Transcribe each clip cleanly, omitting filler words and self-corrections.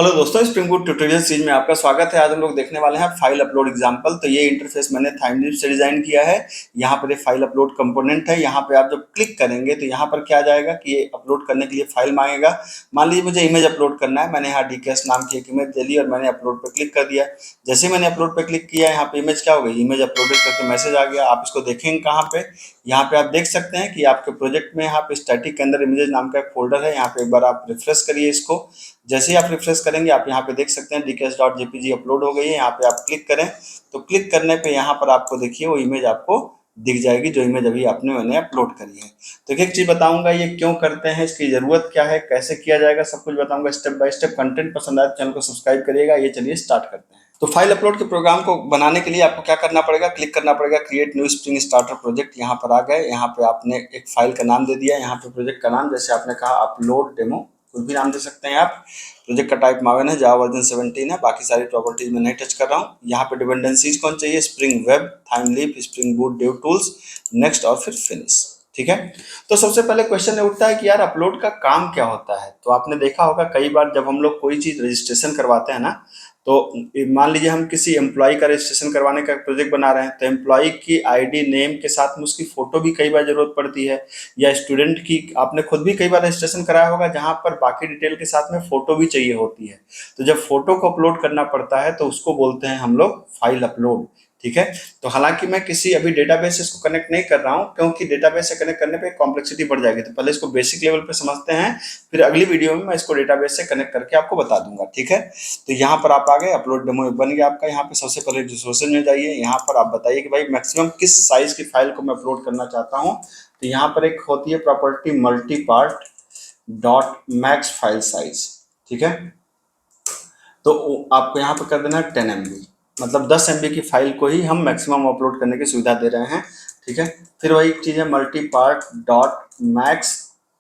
Hello दोस्तों, spring boot tutorial series में आपका स्वागत है। आज हम लोग देखने वाले हैं फाइल अपलोड एग्जांपल। तो ये इंटरफेस मैंने थाइमलीप से डिजाइन किया है। यहाँ पर ये फाइल अपलोड कंपोनेंट है। यहाँ पे आप जब क्लिक करेंगे तो यहाँ पर क्या आ जाएगा कि ये अपलोड करने के लिए फाइल मांगेगा। मान लीजिए मुझे इमेज अपलोड करना है, मैंने यहाँ डीकेएस नाम की एक इमेज दे ली और मैंने अपलोड पर क्लिक कर दिया। जैसे ही मैंने अपलोड पर क्लिक किया, यहाँ पे इमेज क्या हो गई, इमेज अपलोडेड करके मैसेज आ गया। आप इसको देखेंगे कहाँ पे, यहाँ पे आप देख सकते हैं कि आपके प्रोजेक्ट में यहाँ पे स्टैटिक के अंदर इमेजेस नाम का एक फोल्डर है। यहाँ पे एक बार आप रिफ्रेश करिए इसको। जैसे ही आप रिफ्रेश करेंगे, आप यहाँ पे देख सकते हैं dks.jpg अपलोड हो गई है। यहाँ पे आप क्लिक करें तो क्लिक करने पे यहाँ पर आपको देखिए वो इमेज आपको दिख जाएगी, जो इमेज अभी मैंने अपलोड करी है। तो एक चीज बताऊंगा, ये क्यों करते हैं, इसकी जरूरत क्या है, कैसे किया जाएगा, सब कुछ बताऊंगा स्टेप बाय स्टेप। कंटेंट पसंद आए तो चैनल को सब्सक्राइब करिएगा। ये चलिए स्टार्ट करते हैं। तो फाइल अपलोड के प्रोग्राम को बनाने के लिए आपको क्या करना पड़ेगा, क्लिक करना पड़ेगा create new spring starter project. यहाँ पर आ गए, यहाँ पे आपने एक फाइल का नाम दे दिया। यहाँ पे प्रोजेक्ट का नाम जैसे आपने कहा अपलोड डेमो, कुछ भी नाम दे सकते हैं आप। प्रोजेक्ट का टाइप मावन है, जावा वर्जन 17 है। बाकी सारी प्रॉपर्टीज में नहीं टच कर रहा हूँ। यहाँ पे डिपेंडेंसीज कौन चाहिए, Spring Web, Thymeleaf, Spring Boot, dev tools, next और फिर फिनिश। ठीक है। तो सबसे पहले क्वेश्चन उठता है कि यार अपलोड का काम क्या होता है। तो आपने देखा होगा कई बार जब हम लोग कोई चीज रजिस्ट्रेशन करवाते हैं ना, तो मान लीजिए हम किसी एम्प्लॉय का रजिस्ट्रेशन करवाने का प्रोजेक्ट बना रहे हैं, तो एम्प्लॉय की आईडी नेम के साथ में उसकी फोटो भी कई बार जरूरत पड़ती है। या स्टूडेंट की आपने खुद भी कई बार रजिस्ट्रेशन कराया होगा जहां पर बाकी डिटेल के साथ में फोटो भी चाहिए होती है। तो जब फोटो को अपलोड करना पड़ता है तो उसको बोलते हैं हम लोग फाइल अपलोड। ठीक है। तो हालांकि मैं किसी अभी डेटाबेस से इसको कनेक्ट नहीं कर रहा हूं, क्योंकि डेटाबेस से कनेक्ट करने पे कॉम्प्लेक्सिटी बढ़ जाएगी। तो पहले इसको बेसिक लेवल पे समझते हैं, फिर अगली वीडियो में मैं इसको डेटाबेस से कनेक्ट करके आपको बता दूंगा। ठीक है। तो यहाँ पर आप आ गए, अपलोड डेमो बन गया आपका। यहाँ पे सबसे पहले रिसोर्सेज में जाइए। यहाँ पर आप बताइए कि भाई मैक्सिमम किस साइज की फाइल को मैं अपलोड करना चाहता हूँ। तो यहाँ पर एक होती है property multi part dot max file size. ठीक है। तो आपको यहाँ पर कर देना है 10 MB, मतलब 10 MB की फाइल को ही हम मैक्सिमम अपलोड करने की सुविधा दे रहे हैं। ठीक है। फिर वही चीज़ है मल्टी पार्ट डॉट मैक्स,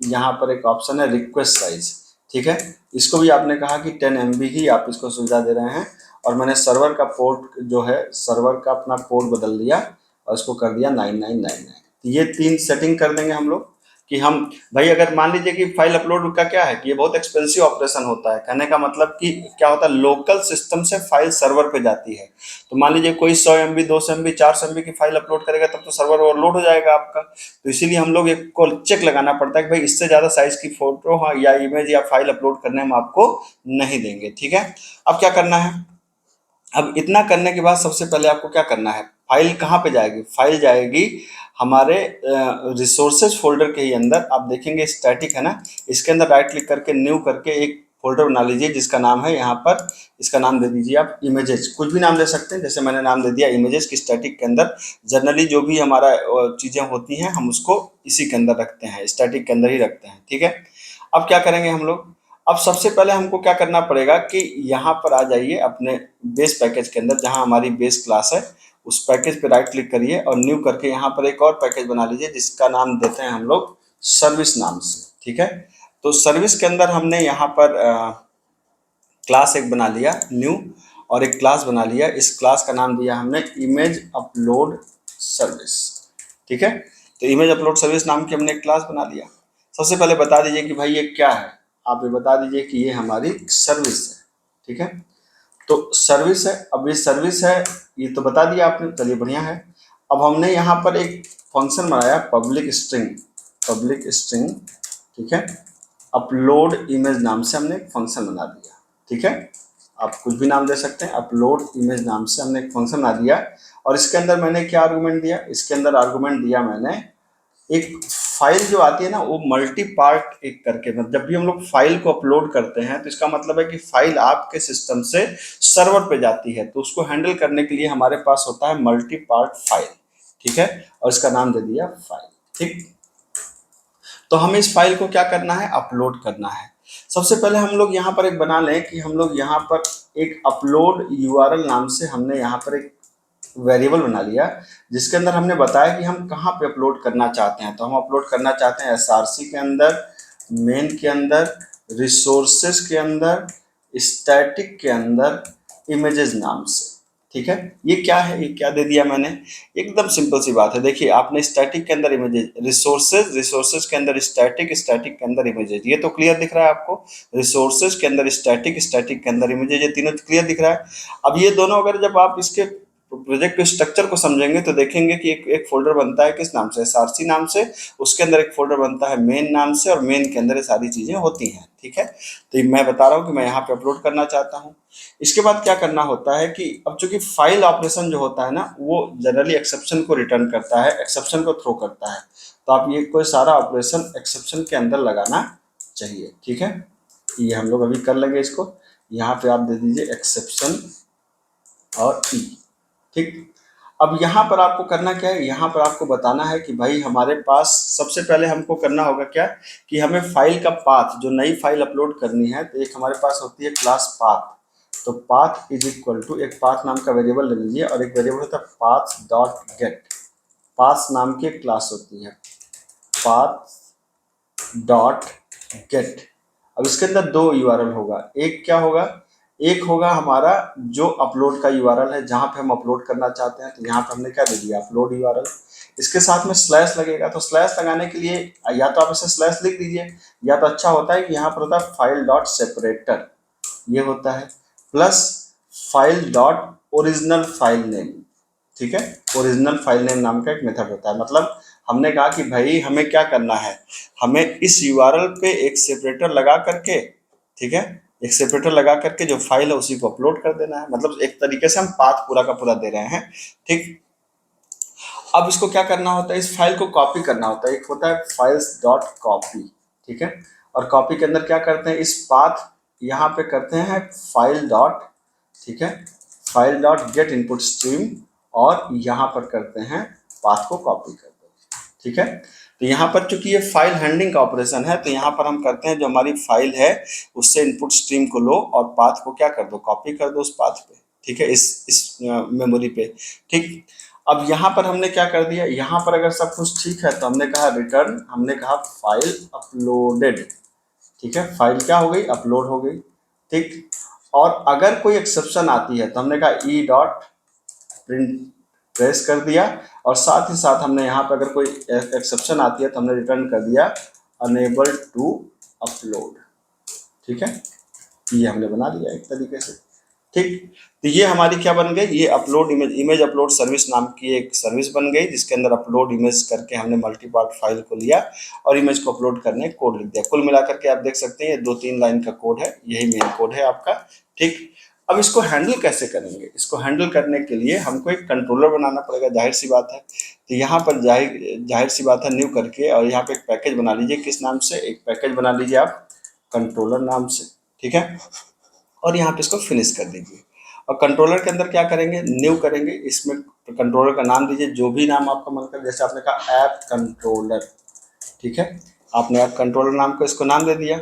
यहाँ पर एक ऑप्शन है रिक्वेस्ट साइज। ठीक है। इसको भी आपने कहा कि 10 MB ही आप इसको सुविधा दे रहे हैं। और मैंने सर्वर का पोर्ट जो है, सर्वर का अपना पोर्ट बदल दिया और इसको कर दिया 9999। ये 3 सेटिंग कर देंगे हम लोग कि हम भाई, अगर मान लीजिए कि फाइल अपलोड का क्या है कि ये बहुत एक्सपेंसिव ऑपरेशन होता है। कहने का मतलब कि क्या होता है, लोकल सिस्टम से फाइल सर्वर पे जाती है। तो मान लीजिए कोई 100 MB, 200 MB, 400 MB की फाइल अपलोड करेगा तब तो सर्वर ओवरलोड हो जाएगा आपका। तो इसीलिए हम लोग एक को चेक लगाना पड़ता है कि भाई इससे ज्यादा साइज की फोटो या इमेज या फाइल अपलोड करने हम आपको नहीं देंगे। ठीक है। अब क्या करना है, अब इतना करने के बाद सबसे पहले आपको क्या करना है, फाइल कहाँ पे जाएगी, फाइल जाएगी हमारे रिसोर्सेज फोल्डर के ही अंदर। आप देखेंगे स्टैटिक है ना, इसके अंदर राइट क्लिक करके न्यू करके एक फोल्डर बना लीजिए जिसका नाम है, यहाँ पर इसका नाम दे दीजिए आप इमेजेस। कुछ भी नाम दे सकते हैं, जैसे मैंने नाम दे दिया इमेजेस की। स्टैटिक के अंदर जनरली जो भी हमारा चीज़ें होती हैं हम उसको इसी के अंदर रखते हैं, स्टैटिक के अंदर ही रखते हैं। ठीक है। अब क्या करेंगे हम लोग, अब सबसे पहले हमको क्या करना पड़ेगा कि यहाँ पर आ जाइए अपने बेस पैकेज के अंदर, जहाँ हमारी बेस क्लास है उस पैकेज पे राइट क्लिक करिए और न्यू करके यहाँ पर एक और पैकेज बना लीजिए जिसका नाम देते हैं हम लोग सर्विस नाम से। ठीक है। तो सर्विस के अंदर हमने यहाँ पर क्लास एक बना लिया न्यू, और एक क्लास बना लिया। इस क्लास का नाम दिया हमने इमेज अपलोड सर्विस। ठीक है। तो इमेज अपलोड सर्विस नाम की हमने एक क्लास बना लिया। सबसे पहले बता दीजिए कि भाई ये क्या है, आप ये बता दीजिए कि ये हमारी सर्विस है। ठीक है। तो सर्विस है, अब ये सर्विस है ये तो बता दिया आपने, चलिए बढ़िया है। अब हमने यहाँ पर एक फंक्शन बनाया पब्लिक स्ट्रिंग, पब्लिक स्ट्रिंग। ठीक है। अपलोड इमेज नाम से हमने एक फंक्शन बना दिया। ठीक है। आप कुछ भी नाम दे सकते हैं, अपलोड इमेज नाम से हमने एक फंक्शन बना दिया। और इसके अंदर मैंने क्या आर्गुमेंट दिया, इसके अंदर आर्गुमेंट दिया मैंने एक फाइल जो आती है ना वो मल्टी पार्ट एक करके, मतलब जब भी हम लोग फाइल को अपलोड करते हैं तो इसका मतलब है कि फाइल आपके सिस्टम से सर्वर पे जाती है, तो उसको हैंडल करने के लिए हमारे पास होता है मल्टी पार्ट फाइल। ठीक है। और इसका नाम दे दिया फाइल। ठीक। तो हमें इस फाइल को क्या करना है, अपलोड करना है। सबसे पहले हम लोग यहाँ पर एक बना लें कि हम लोग यहाँ पर एक अपलोड URL नाम से हमने यहाँ पर एक वेरिएबल बना लिया जिसके अंदर हमने बताया कि हम कहाँ पे अपलोड करना चाहते हैं। तो हम अपलोड करना चाहते हैं SRC के अंदर, मेन के अंदर, रिसोर्सेज के अंदर, स्टैटिक के अंदर, इमेजेस नाम से। ठीक है। ये क्या है, ये क्या दे दिया मैंने, एकदम सिंपल सी बात है। देखिए आपने स्टैटिक के अंदर इमेजेस, रिसोर्सेज, रिसोर्सेज के अंदर स्टैटिक, स्टैटिक के अंदर इमेजेस, ये तो क्लियर दिख रहा है आपको। रिसोर्सेज के अंदर स्टैटिक, स्टैटिक के अंदर इमेजेस, ये तीनों क्लियर दिख रहा है। अब ये दोनों अगर जब आप इसके प्रोजेक्ट के स्ट्रक्चर को समझेंगे तो देखेंगे कि एक फोल्डर बनता है किस नाम से, एसआरसी नाम से, उसके अंदर एक फोल्डर बनता है मेन नाम से, और मेन के अंदर ये सारी चीजें होती हैं। ठीक है, तो ये मैं बता रहा हूँ कि मैं यहाँ पे अपलोड करना चाहता हूँ। इसके बाद क्या करना होता है कि अब चूंकि फाइल ऑपरेशन जो होता है ना, वो जनरली एक्सेप्शन को रिटर्न करता है, एक्सेप्शन को थ्रो करता है। तो आप ये कोई सारा ऑपरेशन एक्सेप्शन के अंदर लगाना चाहिए। ठीक है, ये हम लोग अभी कर लेंगे इसको। यहाँ पे आप दे दीजिए एक्सेप्शन और ई। ठीक, अब यहाँ पर आपको करना क्या है, यहाँ पर आपको बताना है कि भाई हमारे पास सबसे पहले हमको करना होगा क्या, कि हमें फाइल का पाथ, जो नई फाइल अपलोड करनी है, तो एक हमारे पास होती है क्लास पाथ। तो पाथ इज इक्वल टू, एक पाथ नाम का वेरिएबल ले लीजिए, और एक वेरिएबल होता है पाथ डॉट गेट। पाथ नाम की एक क्लास होती है, पाथ डॉट गेट। अब इसके अंदर दो यूआरएल होगा, एक क्या होगा, एक होगा हमारा जो अपलोड का यूआरएल है, जहां पे हम अपलोड करना चाहते हैं। तो यहाँ पे हमने क्या दे दिया, अपलोड यूआरएल। इसके साथ में स्लैश लगेगा, तो स्लैश लगाने के लिए या तो आप इसे स्लैश लिख दीजिए, या तो अच्छा होता है कि यहाँ पर होता है फाइल डॉट सेपरेटर, ये होता है, plus file dot original file name. ठीक है, ओरिजिनल फाइल नेम नाम का एक मेथड होता है। मतलब हमने कहा कि भाई हमें क्या करना है, हमें इस यूआरएल पे एक सेपरेटर लगा करके, ठीक है, एक सेपरेटर लगा करके जो फाइल है उसी को अपलोड कर देना है। मतलब एक तरीके से हम पाथ पूरा का पूरा दे रहे हैं। ठीक, अब इसको क्या करना होता है, इस फाइल को कॉपी करना होता है। एक होता है फाइल्स डॉट कॉपी, ठीक है, और कॉपी के अंदर क्या करते हैं, इस पाथ यहाँ पे करते हैं फाइल डॉट, ठीक है, file dot gate input stream, और यहाँ पर करते हैं पाथ को कॉपी कर दो। ठीक है, तो यहाँ पर चूंकि ये फाइल हैंडलिंग का ऑपरेशन है, तो यहाँ पर हम करते हैं जो हमारी फाइल है उससे इनपुट स्ट्रीम को लो और पाथ को क्या कर दो, कॉपी कर दो उस पाथ पे। ठीक है, इस मेमोरी पे। ठीक, अब यहाँ पर हमने क्या कर दिया, यहाँ पर अगर सब कुछ ठीक है तो हमने कहा रिटर्न, हमने कहा फाइल अपलोडेड। ठीक है, फाइल क्या हो गई, अपलोड हो गई। ठीक, और अगर कोई एक्सेप्शन आती है तो हमने कहा ई डॉट प्रिंट प्रेस कर दिया, और साथ ही साथ हमने यहाँ पर अगर कोई एक्सेप्शन आती है तो हमने रिटर्न कर दिया अनेबल टू अपलोड। ठीक है, ये हमने बना दिया एक तरीके से। ठीक, तो ये हमारी क्या बन गई, ये upload image, image upload service नाम की एक सर्विस बन गई, जिसके अंदर अपलोड इमेज करके हमने मल्टी पार्ट फाइल को लिया और इमेज को अपलोड करने कोड लिख दिया। कुल मिलाकर के आप देख सकते हैं ये 2-3 लाइन का कोड है, यही मेन कोड है आपका। ठीक, अब इसको हैंडल कैसे करेंगे, इसको हैंडल करने के लिए हमको एक कंट्रोलर बनाना पड़ेगा, जाहिर सी बात है। तो यहाँ पर जाहिर सी बात है, न्यू करके, और यहाँ पे एक पैकेज बना लीजिए, किस नाम से, एक पैकेज बना लीजिए आप कंट्रोलर नाम से। ठीक है, और यहाँ पे इसको फिनिश कर दीजिए। और कंट्रोलर के अंदर क्या करेंगे, न्यू करेंगे, इसमें कंट्रोलर का नाम दीजिए जो भी नाम आपका मन करे, जैसे आपने कहा ऐप कंट्रोलर। ठीक है, आपने ऐप कंट्रोलर नाम को इसको नाम दे दिया।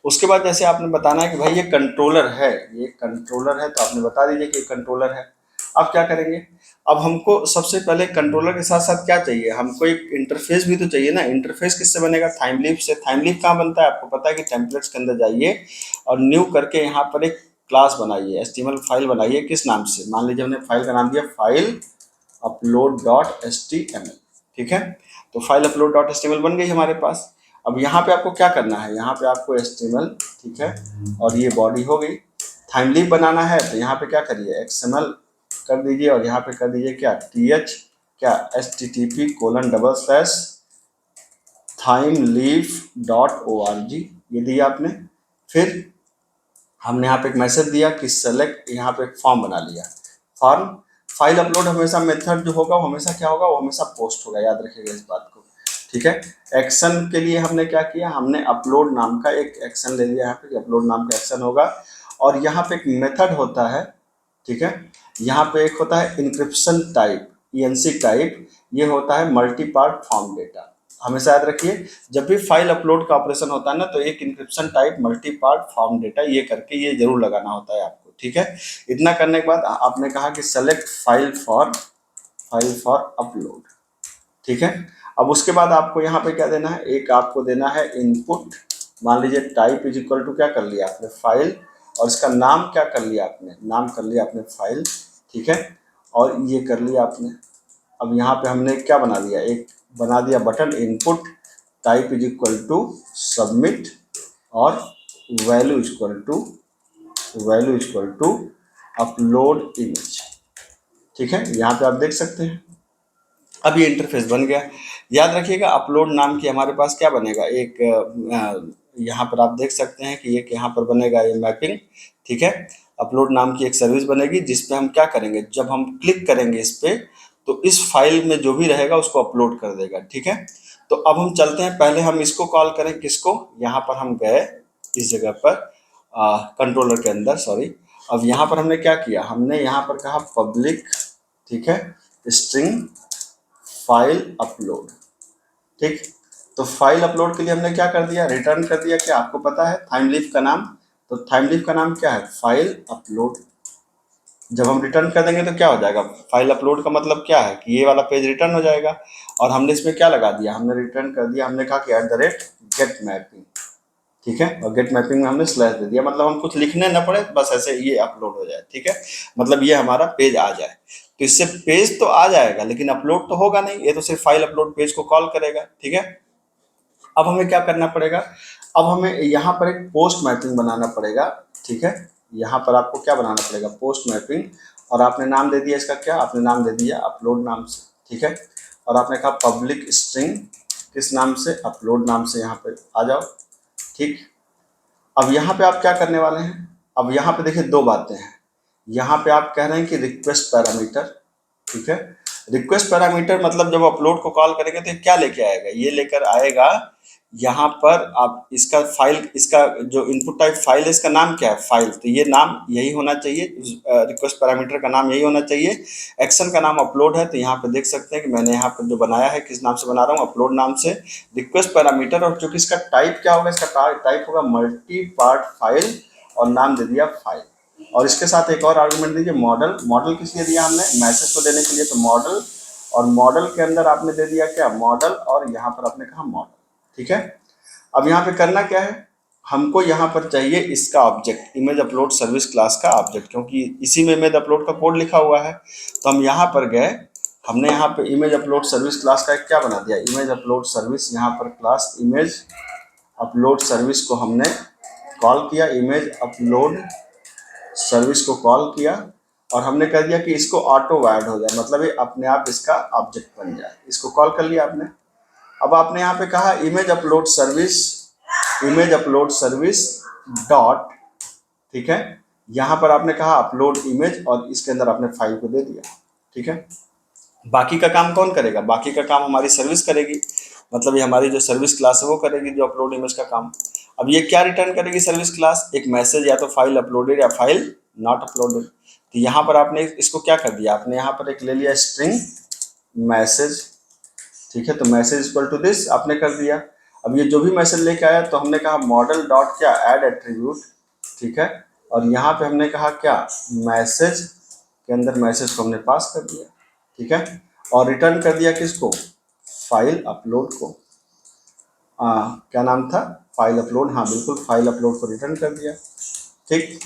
उसके बाद जैसे आपने बताना है कि भाई ये कंट्रोलर है, ये कंट्रोलर है, तो आपने बता दीजिए कि ये कंट्रोलर है। अब क्या करेंगे, अब हमको सबसे पहले कंट्रोलर के साथ साथ क्या चाहिए, हमको एक इंटरफेस भी तो चाहिए ना। इंटरफेस किससे बनेगा, थाइमलीफ से। थाइमलीफ कहाँ बनता है, आपको पता है कि टेम्पलेट्स के अंदर जाइए और न्यू करके यहाँ पर एक क्लास बनाइए, एचटीएमएल फाइल बनाइए, किस नाम से, मान लीजिए हमने फाइल का नाम दिया फाइल अपलोड डॉट एचटीएमएल। ठीक है, तो फाइल अपलोड डॉट एचटीएमएल बन गई हमारे पास। अब यहाँ पे आपको क्या करना है, यहाँ पे आपको एचटीएमएल, ठीक है, और ये बॉडी हो गई। थाइमलीफ बनाना है तो यहाँ पे क्या करिए, एक्सएमएल कर दीजिए, और यहाँ पे कर दीजिए क्या, टीएच क्या, http:// timeleaf.org, ये दिया आपने। फिर हमने यहाँ पे एक मैसेज दिया कि सेलेक्ट, यहाँ पे एक फॉर्म बना लिया। फॉर्म, फाइल अपलोड हमेशा मेथड जो होगा वो हमेशा क्या होगा, वो हमेशा पोस्ट होगा, याद रखिएगा इस बात को। ठीक है, एक्शन के लिए हमने क्या किया, हमने अपलोड नाम का एक एक्शन ले लिया, यहाँ पे अपलोड नाम का एक्शन होगा। और यहाँ पे एक मेथड होता है, ठीक है, यहाँ पे एक होता है इंक्रिप्शन टाइप, ENC टाइप, ये होता है मल्टी पार्ट फॉर्म डेटा। हमेशा याद रखिए, जब भी फाइल अपलोड का ऑपरेशन होता है ना, तो एक encryption type multi part form data ये करके ये जरूर लगाना होता है आपको। ठीक है, इतना करने के बाद आपने कहा कि सेलेक्ट फाइल फॉर अपलोड। ठीक है, अब उसके बाद आपको यहाँ पे क्या देना है, एक आपको देना है इनपुट। मान लीजिए टाइप इज इक्वल टू क्या कर लिया आपने, फाइल, और इसका नाम क्या कर लिया आपने, नाम कर लिया आपने फाइल। ठीक है, और ये कर लिया आपने। अब यहाँ पे हमने क्या बना दिया, एक बना दिया button input type is equal to submit और value equal to upload image. ठीक है, यहाँ पे आप देख सकते हैं अब ये इंटरफेस बन गया। याद रखिएगा अपलोड नाम की हमारे पास क्या बनेगा, एक यहाँ पर आप देख सकते हैं कि एक यहाँ पर बनेगा ये मैपिंग। ठीक है, अपलोड नाम की एक सर्विस बनेगी जिसपे हम क्या करेंगे, जब हम क्लिक करेंगे इस पे तो इस फाइल में जो भी रहेगा उसको अपलोड कर देगा। ठीक है, तो अब हम चलते हैं, पहले हम इसको कॉल करें, किसको, यहाँ पर हम गए इस जगह पर कंट्रोलर के अंदर, सॉरी। अब यहाँ पर हमने क्या किया, हमने यहाँ पर कहा पब्लिक, ठीक है, स्ट्रिंग फाइल अपलोड। ठीक, तो फाइल अपलोड के लिए हमने क्या कर दिया, रिटर्न कर दिया, क्या आपको पता है थाइमलीफ का नाम, तो थाइमलीफ का नाम क्या है, फाइल अपलोड। जब हम रिटर्न कर देंगे तो क्या हो जाएगा, फाइल अपलोड का मतलब क्या है कि ये वाला पेज रिटर्न हो जाएगा। और हमने इसमें क्या लगा दिया, हमने रिटर्न कर दिया, हमने कहा कि @get mapping। ठीक है, और गेट मैपिंग में हमने स्लैश दे दिया, मतलब हम कुछ लिखने न पड़े, बस ऐसे ये अपलोड हो जाए। ठीक है, मतलब ये हमारा पेज आ जाए। तो इससे पेज तो आ जाएगा लेकिन अपलोड तो होगा नहीं, ये तो सिर्फ फाइल अपलोड पेज को कॉल करेगा। ठीक है, अब हमें क्या करना पड़ेगा, अब हमें यहाँ पर एक पोस्ट मैपिंग बनाना पड़ेगा। ठीक है, यहाँ पर आपको क्या बनाना पड़ेगा, पोस्ट मैपिंग, और आपने नाम दे दिया इसका, क्या आपने नाम दे दिया अपलोड नाम से। ठीक है, और आपने कहा पब्लिक स्ट्रिंग किस नाम से, अपलोड नाम से, यहाँ पे आ जाओ। ठीक, अब यहाँ पे आप क्या करने वाले हैं, अब यहाँ पे देखिए दो बातें हैं। यहाँ पे आप कह रहे हैं कि रिक्वेस्ट पैरामीटर। ठीक है, रिक्वेस्ट पैरामीटर मतलब जब अपलोड को कॉल करेंगे तो क्या लेके आएगा, ये लेकर आएगा यहाँ पर आप इसका फाइल, इसका जो इनपुट टाइप फाइल है इसका नाम क्या है, फाइल, तो ये नाम यही होना चाहिए, रिक्वेस्ट पैरामीटर का नाम यही होना चाहिए। एक्शन का नाम अपलोड है, तो यहाँ पे देख सकते हैं कि मैंने यहाँ पर जो बनाया है किस नाम से बना रहा हूँ, अपलोड नाम से, रिक्वेस्ट पैरामीटर। और चूंकि इसका टाइप क्या होगा, इसका टाइप होगा मल्टी पार्ट फाइल, और नाम दे दिया फाइल। और इसके साथ एक और आर्गुमेंट दीजिए मॉडल। मॉडल किस लिए दिया हमने, मैसेज को देने के लिए, तो मॉडल, और मॉडल के अंदर आपने दे दिया क्या, मॉडल, और यहाँ पर आपने कहा मॉडल। ठीक है, अब यहाँ पे करना क्या है, हमको यहाँ पर चाहिए इसका object, image upload service class का ऑब्जेक्ट, क्योंकि इसी में इमेज अपलोड का कोड लिखा हुआ है। तो हम यहाँ पर गए, हमने यहाँ पे इमेज अपलोड सर्विस क्लास का एक क्या बना दिया, इमेज अपलोड सर्विस, यहाँ पर क्लास इमेज अपलोड सर्विस को हमने कॉल किया, इमेज अपलोड सर्विस को कॉल किया, और हमने कह दिया कि इसको ऑटो वायर्ड हो जाए, मतलब ये अपने आप इसका ऑब्जेक्ट बन जाए। इसको कॉल कर लिया आपने। अब आपने यहाँ पे कहा इमेज अपलोड सर्विस डॉट, ठीक है, यहाँ पर आपने कहा अपलोड इमेज, और इसके अंदर आपने फाइल को दे दिया। ठीक है, बाकी का काम कौन करेगा, बाकी का काम हमारी सर्विस करेगी, मतलब ये हमारी जो सर्विस क्लास है वो करेगी जो अपलोड इमेज का काम। अब ये क्या रिटर्न करेगी सर्विस क्लास, एक मैसेज, या तो फाइल अपलोडेड या फाइल नॉट अपलोडेड। तो यहाँ पर आपने इसको क्या कर दिया, आपने यहाँ पर एक ले लिया स्ट्रिंग मैसेज। ठीक है, तो मैसेज इक्वल टू दिस आपने कर दिया। अब ये जो भी मैसेज लेके आया तो हमने कहा मॉडल डॉट क्या ऐड एट्रीब्यूट। ठीक है, और यहाँ पे हमने कहा क्या, मैसेज के अंदर मैसेज को हमने पास कर दिया। ठीक है, और रिटर्न कर दिया किसको, फाइल अपलोड को। क्या नाम था, फाइल अपलोड, हाँ बिल्कुल, फाइल अपलोड को रिटर्न कर दिया। ठीक,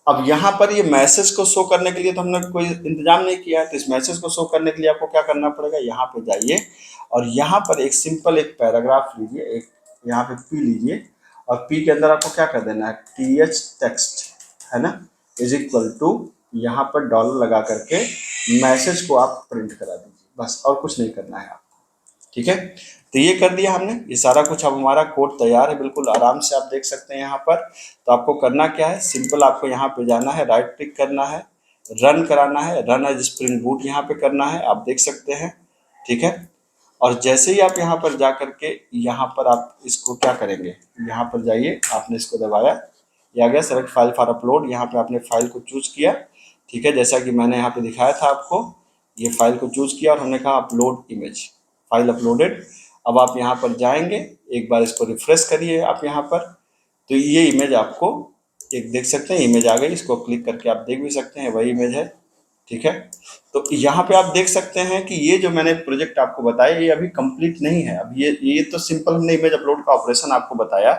अब यहाँ पर ये मैसेज को शो करने के लिए तो हमने कोई इंतजाम नहीं किया, तो इस मैसेज को शो करने के लिए आपको क्या करना पड़ेगा, यहाँ पे जाइए और यहाँ पर एक सिंपल एक पैराग्राफ लीजिए, एक यहाँ पे पी लीजिए, और पी के अंदर आपको क्या कर देना है, th टेक्स्ट है ना, इज इक्वल टू, यहाँ पर डॉलर लगा करके मैसेज को आप प्रिंट करा दीजिए, बस, और कुछ नहीं करना है आपको। ठीक है, तो ये कर दिया हमने, ये सारा कुछ, अब हमारा कोड तैयार है, बिल्कुल आराम से आप देख सकते हैं यहाँ पर। तो आपको करना क्या है, सिंपल आपको यहाँ पे जाना है, राइट क्लिक करना है, रन कराना है, रन एज स्प्रिंग बूट यहाँ पे करना है, आप देख सकते हैं। ठीक है, और जैसे ही आप यहाँ पर जा करके यहाँ पर आप इसको क्या करेंगे, यहाँ पर जाइए, आपने इसको दबाया, ये आ गया सेलेक्ट फाइल फॉर अपलोड, यहाँ पे आपने फाइल को चूज किया। ठीक है, जैसा कि मैंने यहाँ पे दिखाया था आपको, ये फाइल को चूज किया और हमने कहा अपलोड इमेज, फाइल अपलोडेड। अब आप यहाँ पर जाएंगे, एक बार इसको रिफ्रेश करिए आप यहाँ पर, तो ये इमेज आपको एक देख सकते हैं, इमेज आ गई, इसको क्लिक करके आप देख भी सकते हैं, वही इमेज है। ठीक है, तो यहाँ पे आप देख सकते हैं कि ये जो मैंने प्रोजेक्ट आपको बताया ये अभी कंप्लीट नहीं है, अब ये तो सिंपल हमने इमेज अपलोड का ऑपरेशन आपको बताया।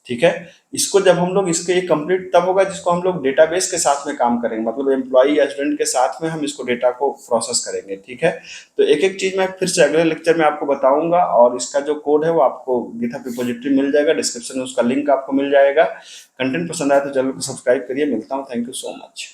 ठीक है। इसको जब हम लोग इसके ये कंप्लीट तब होगा जिसको हम लोग डेटाबेस के साथ में काम करेंगे, मतलब एम्प्लॉई या स्टूडेंट के साथ में हम इसको डेटा को प्रोसेस करेंगे। ठीक है, तो एक एक चीज मैं फिर से अगले लेक्चर में आपको बताऊंगा, और इसका जो कोड है वो आपको गिटहब रिपोजिटरी मिल जाएगा, डिस्क्रिप्शन में उसका लिंक आपको मिल जाएगा। कंटेंट पसंद आए तो चैनल को सब्सक्राइब करिए। मिलता हूँ, थैंक यू सो मच।